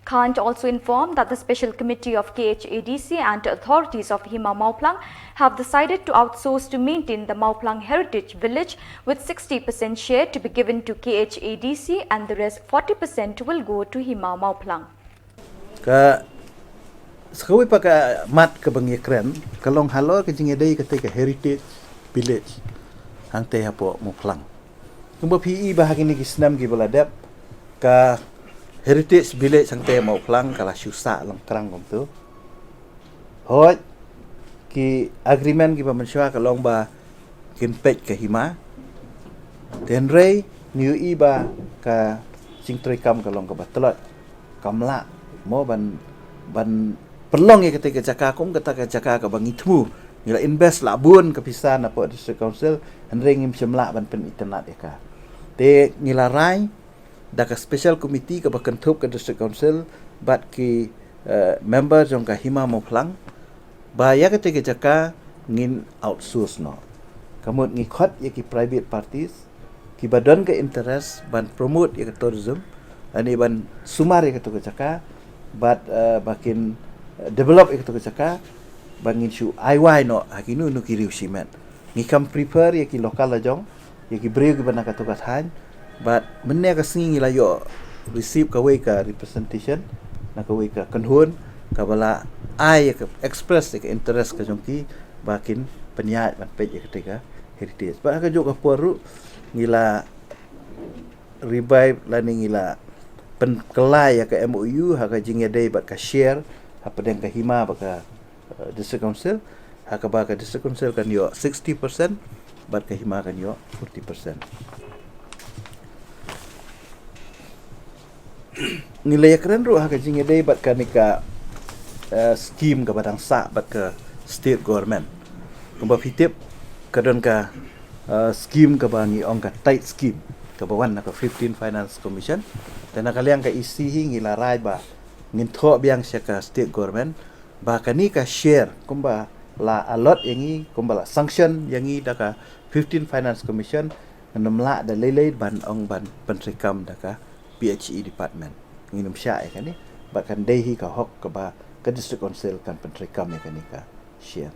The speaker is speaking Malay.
Khan also informed that the Special Committee of KHADC and authorities of Hima Mawphlang have decided to outsource to maintain the Mawphlang Heritage Village, with 60% share to be given to KHADC and the rest 40% will go to Hima Mawphlang. Sekarang pakai mat ke bangikran, kalau halor ke jingedai ketika Heritage Village, hang teh apa Mawphlang. Kumba PE bahagi ni kisnam ki beladap ke Heritage Village hang teh Mawphlang kala syusa lang terang kom tu. Hoi ki agreement ki pamanswa kalau ba kimpet ke Hima. Dan rei new iba ke singtrei kam kalau ke batelot kamla mo ban perlong ya ketika jaka kum kata ke jaka ke bangi temu nila invest labun ke pisan apa district council hendring im semla ban pen internet ya ka te nila rai da ka special committee ke bakan thup ke district council bat ki member jong ka Hima Mawphlang ba ya ketika jaka ngin outsource no kamut ngi khot ya ki private parties ki badan ke interest ban promote ya ke tourism ani ban sumar ya ke tu jaka but bakin develop itu kecaka bangin shu IY no hakinu no kiriu simen ni kam prepare ya ki lokal lajong ya ki breu ki bana katukas han but menne ka singi la yo receive ka we ka representation na ka we ka kanhun ka bala ai ka express ka interest ka jongki bakin penyat ban pej ya ketika heritage ba ka jo ka poru ngila revive lani ngila pen kelai ya ka MOU ha ka jingedai bat ka share apa dengan Hima baka district council haka baka district council kan yo 60% bat ke Hima kan yo 40%. Nilai keren ru haka jingedai bat kan ka scheme ke badang sa bat ke state government. Kumba fitip kadon ka scheme ke bangi ong ka tight scheme ke bawan ka 15 finance commission dan nakaliang ka isi ngila rai ba ngin tho biang syaka state government bahkan ni ka share kumba la allot yangi kumba la sanction yangi daka 15 finance commission namla da lelei ban ong ban pentrikam daka PHE department nginum sya kan ni bahkan dehi ka hok ka ba ka district council kan pentrikam ya kan ni ka share